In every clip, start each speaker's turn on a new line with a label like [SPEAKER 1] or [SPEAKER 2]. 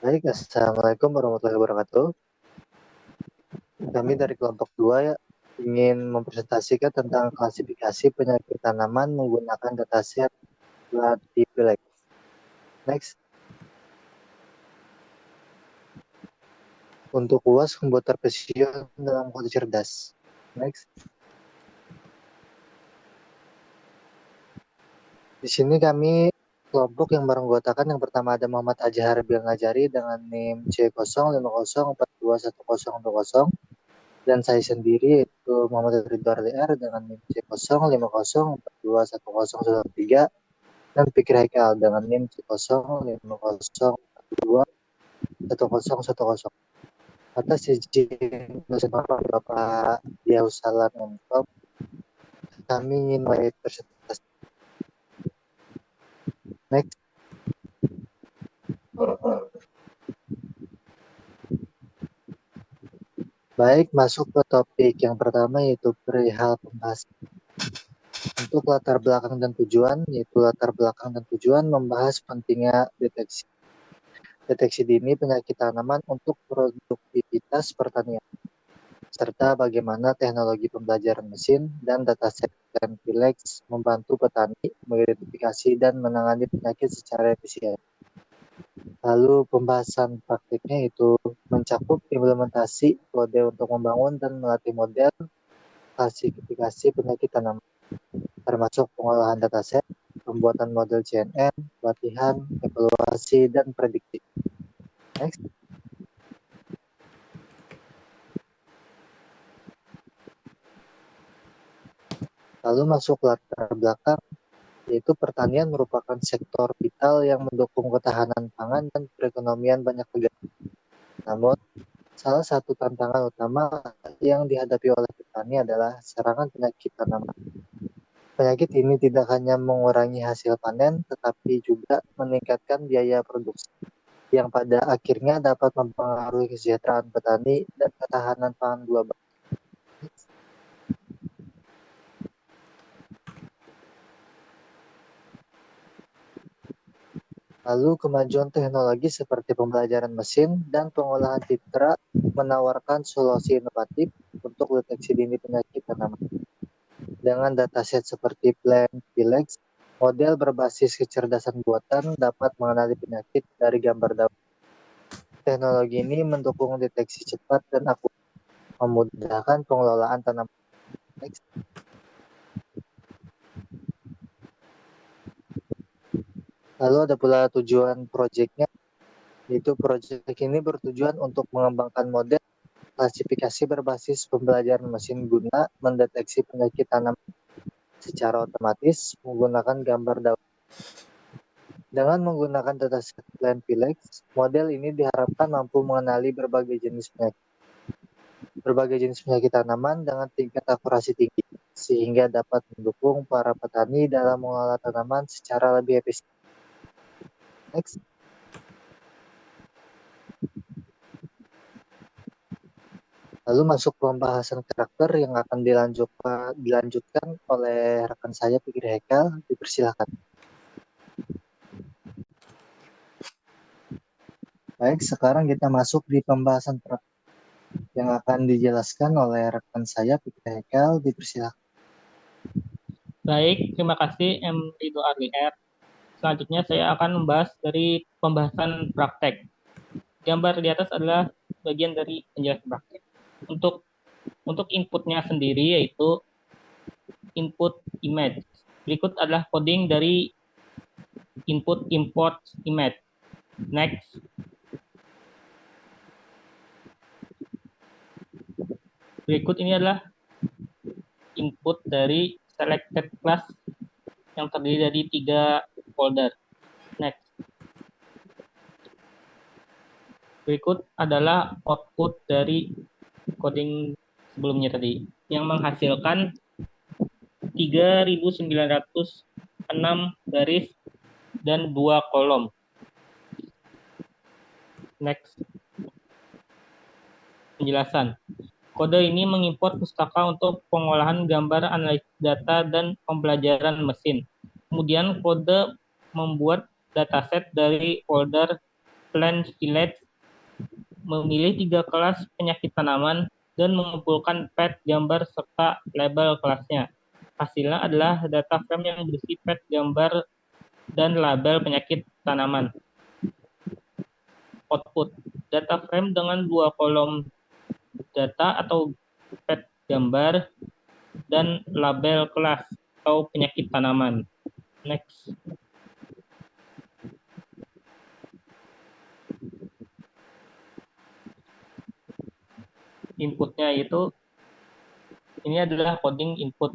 [SPEAKER 1] Baik, Assalamualaikum warahmatullahi wabarakatuh. Kami dari kelompok 2 ya, ingin mempresentasikan tentang klasifikasi penyakit tanaman menggunakan dataset Platipilex. Next. Untuk UAS komputer precision dalam kode cerdas. Next. Di sini kami kelompok yang beranggotakan yang pertama ada Muhammad Ajhar Bilngajari dengan NIM C050421020 dan saya sendiri yaitu Muhammad Ridwan LR dengan NIM C05042101013 dan Fikri Haikal dengan NIM C05042101010. Atas izin dosen Bapak Diausalam Menkom, kami ingin mulai presentasi. Next. Baik, masuk ke topik yang pertama yaitu perihal pembahasan. Untuk latar belakang dan tujuan, yaitu latar belakang dan tujuan membahas pentingnya deteksi dini penyakit tanaman untuk produktivitas pertanian, serta bagaimana teknologi pembelajaran mesin dan dataset Plentilex membantu petani mengidentifikasi dan menangani penyakit secara efisien. Lalu pembahasan praktiknya itu mencakup implementasi kode untuk membangun dan melatih model klasifikasi penyakit tanaman, termasuk pengolahan dataset, pembuatan model CNN, pelatihan, evaluasi, dan prediksi. Next. Lalu masuk latar belakang, yaitu pertanian merupakan sektor vital yang mendukung ketahanan pangan dan perekonomian banyak negara. Namun, salah satu tantangan utama yang dihadapi oleh petani adalah serangan penyakit tanaman. Penyakit ini tidak hanya mengurangi hasil panen, tetapi juga meningkatkan biaya produksi, yang pada akhirnya dapat mempengaruhi kesejahteraan petani dan ketahanan pangan global. Lalu kemajuan teknologi seperti pembelajaran mesin dan pengolahan citra menawarkan solusi inovatif untuk deteksi dini penyakit tanaman. Dengan dataset seperti Plentilex, model berbasis kecerdasan buatan dapat mengenali penyakit dari gambar daun. Teknologi ini mendukung deteksi cepat dan akurat, memudahkan pengelolaan tanaman. Next. Lalu ada pula tujuan proyeknya, yaitu proyek ini bertujuan untuk mengembangkan model klasifikasi berbasis pembelajaran mesin guna mendeteksi penyakit tanaman secara otomatis menggunakan gambar daun. Dengan menggunakan dataset Plentilex, model ini diharapkan mampu mengenali berbagai jenis penyakit tanaman dengan tingkat akurasi tinggi, sehingga dapat mendukung para petani dalam mengelola tanaman secara lebih efisien. Next. Lalu masuk pembahasan karakter yang akan dilanjutkan oleh rekan saya Fikri Haikal. Dipersilakan. Baik, sekarang kita masuk di pembahasan yang akan dijelaskan oleh rekan saya Fikri Haikal. Dipersilakan.
[SPEAKER 2] Baik, terima kasih M. Rido RWR. Selanjutnya saya akan membahas dari pembahasan praktek. Gambar di atas adalah bagian dari penjelasan praktek. Untuk inputnya sendiri yaitu input image. Berikut adalah coding dari input import image. Next. Berikut ini adalah input dari selected class yang terdiri dari 3 folder. Next. Berikut adalah output dari coding sebelumnya tadi yang menghasilkan 3.906 garis dan 2 kolom. Next. Penjelasan. Kode ini mengimport pustaka untuk pengolahan gambar, analisis data, dan pembelajaran mesin. Kemudian kode membuat dataset dari folder Plant Village memilih 3 kelas penyakit tanaman dan mengumpulkan pet gambar serta label kelasnya. Hasilnya adalah data frame yang berisi pet gambar dan label penyakit tanaman. Output data frame dengan 2 kolom data atau pet gambar dan label kelas atau penyakit tanaman. Next. Inputnya itu ini adalah coding input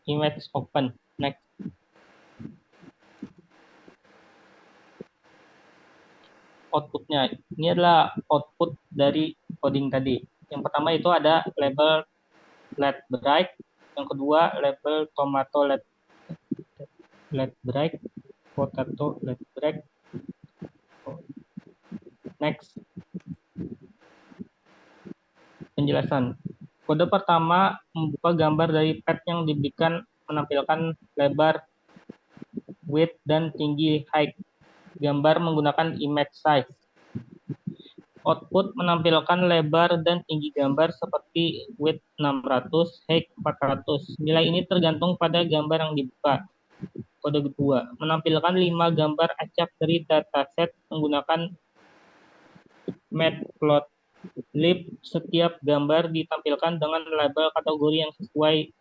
[SPEAKER 2] image open. Next. Outputnya ini adalah output dari coding tadi. Yang pertama itu ada label let bright, yang kedua label tomato let bright, potato let bright. Next. Penjelasan. Kode pertama membuka gambar dari pet yang diberikan menampilkan lebar, width, dan tinggi height. Gambar menggunakan image size. Output menampilkan lebar dan tinggi gambar seperti width 600, height 400. Nilai ini tergantung pada gambar yang dibuka. Kode kedua menampilkan 5 gambar acak dari dataset menggunakan matplotlib. Setiap gambar ditampilkan dengan label kategori yang sesuai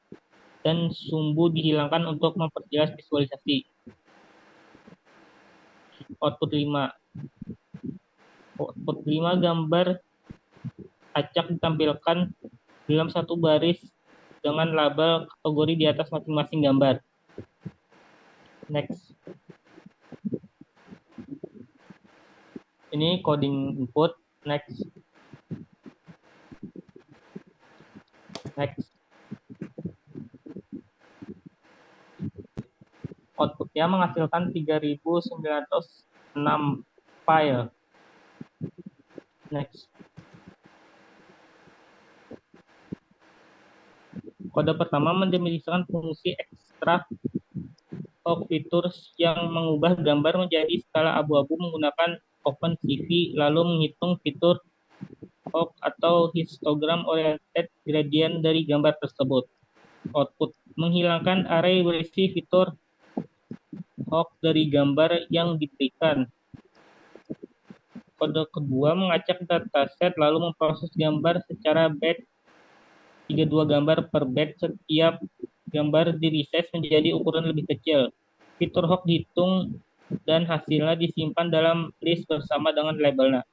[SPEAKER 2] dan sumbu dihilangkan untuk memperjelas visualisasi. Output 5 gambar acak ditampilkan dalam satu baris dengan label kategori di atas masing-masing gambar. Next. Ini coding input. Next. Next. Outputnya menghasilkan 3906 file. Next. Kode pertama mendefinisikan fungsi extract of features yang mengubah gambar menjadi skala abu-abu menggunakan OpenCV, lalu menghitung fitur Hawk atau histogram oriented gradient dari gambar tersebut. Output menghilangkan array berisi fitur Hawk dari gambar yang diberikan. Kode kedua mengacak dataset lalu memproses gambar secara batch 32 gambar per batch. Setiap gambar di-resize menjadi ukuran lebih kecil. Fitur Hawk dihitung dan hasilnya disimpan dalam list bersama dengan labelnya.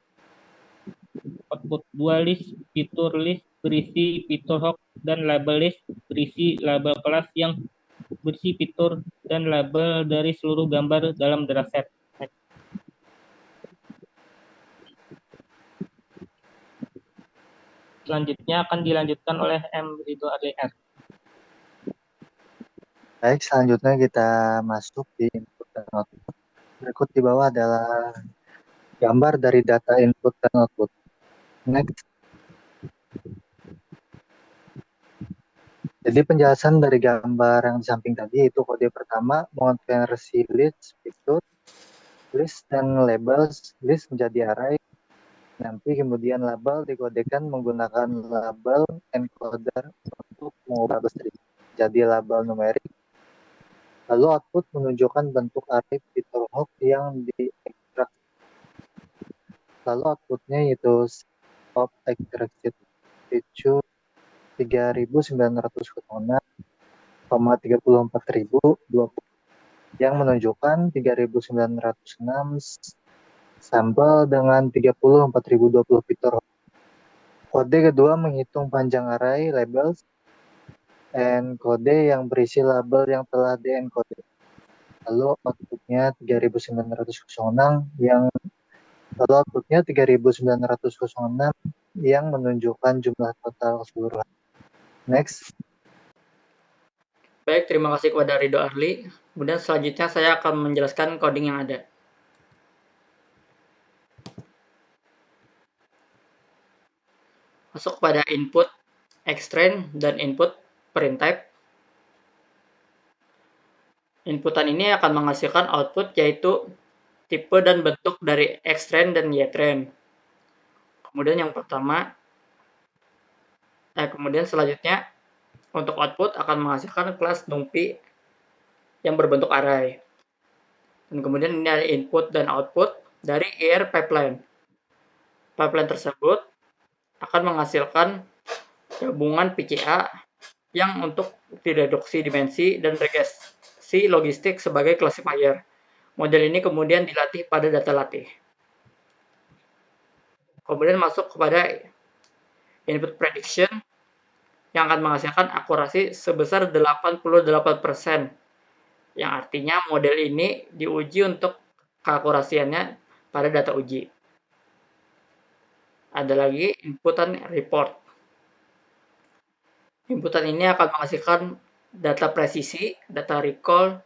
[SPEAKER 2] Output 2 list, fitur list berisi fitur Hawk dan label list berisi label kelas yang berisi fitur dan label dari seluruh gambar dalam dataset. Selanjutnya akan dilanjutkan oleh M. Ridho Arlier.
[SPEAKER 1] Baik, selanjutnya kita masuk di input dan output. Berikut di bawah adalah gambar dari data input dan output. Next. Jadi penjelasan dari gambar yang di samping tadi itu kode pertama mengonversi list, fitur, list dan labels list menjadi array. Nanti kemudian label dikodekan menggunakan label encoder untuk mengubah bus jadi label numerik. Lalu output menunjukkan bentuk array fitur Hawk yang diekstrak. Lalu outputnya yaitu of extracted feature 3906,34020 yang menunjukkan 3906 sampel dengan 34.020 fitur. Kode kedua menghitung panjang array labels encode yang berisi label yang telah di-encode. Lalu outputnya 3906 yang menunjukkan jumlah total keseluruhan. Next.
[SPEAKER 3] Baik, terima kasih kepada Ridho Arli. Kemudian selanjutnya saya akan menjelaskan coding yang ada. Masuk pada input extract dan input print type. Inputan ini akan menghasilkan output yaitu tipe dan bentuk dari X-train dan Y-train. Kemudian yang pertama, kemudian selanjutnya untuk output akan menghasilkan kelas NumPy yang berbentuk array. Dan kemudian ini ada input dan output dari IR pipeline. Pipeline tersebut akan menghasilkan gabungan PCA yang untuk direduksi dimensi dan regresi logistik sebagai classifier. Model ini kemudian dilatih pada data latih. Kemudian masuk kepada input prediction yang akan menghasilkan akurasi sebesar 88%, yang artinya model ini diuji untuk keakurasiannya pada data uji. Ada lagi inputan report. Inputan ini akan menghasilkan data presisi, data recall,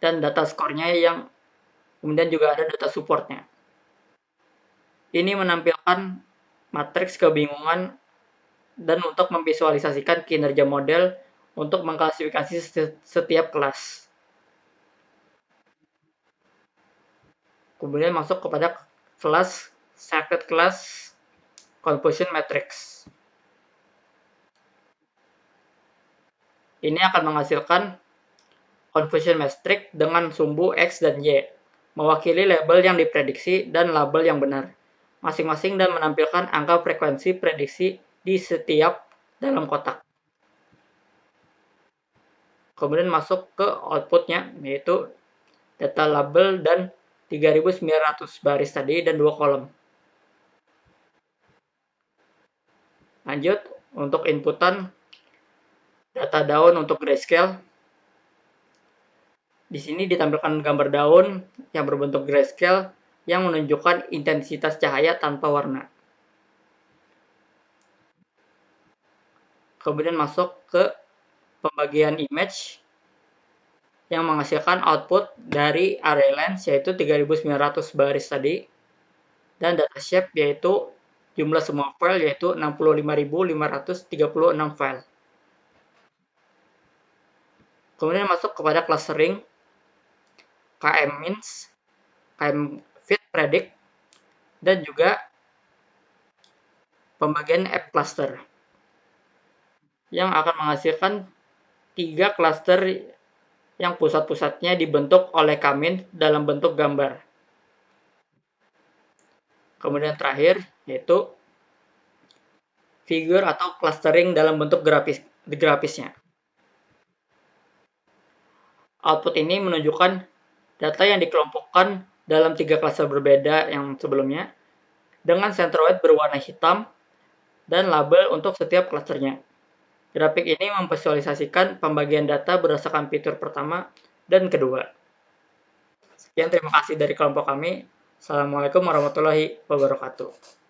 [SPEAKER 3] dan data score-nya yang kemudian juga ada data support-nya. Ini menampilkan matriks kebingungan dan untuk memvisualisasikan kinerja model untuk mengklasifikasi setiap kelas. Kemudian masuk kepada kelas Circuit Class Confusion Matrix. Ini akan menghasilkan confusion matrix dengan sumbu X dan Y, mewakili label yang diprediksi dan label yang benar, masing-masing dan menampilkan angka frekuensi prediksi di setiap dalam kotak. Kemudian masuk ke outputnya, yaitu data label dan 3900 baris tadi dan 2 kolom. Lanjut, untuk inputan data daun untuk grayscale. Di sini ditampilkan gambar daun yang berbentuk grayscale yang menunjukkan intensitas cahaya tanpa warna. Kemudian masuk ke pembagian image yang menghasilkan output dari array length yaitu 3900 baris tadi, dan data shape yaitu jumlah semua file yaitu 65.536 file. Kemudian masuk kepada clustering, KM-Mins, KM-Fit Predict, dan juga pembagian app cluster yang akan menghasilkan 3 cluster yang pusat-pusatnya dibentuk oleh K-Min dalam bentuk gambar. Kemudian terakhir yaitu figure atau clustering dalam bentuk grafisnya. Output ini menunjukkan data yang dikelompokkan dalam 3 cluster berbeda yang sebelumnya, dengan centroid berwarna hitam dan label untuk setiap clusternya. Grafik ini memvisualisasikan pembagian data berdasarkan fitur pertama dan kedua. Sekian, terima kasih dari kelompok kami. Assalamualaikum warahmatullahi wabarakatuh.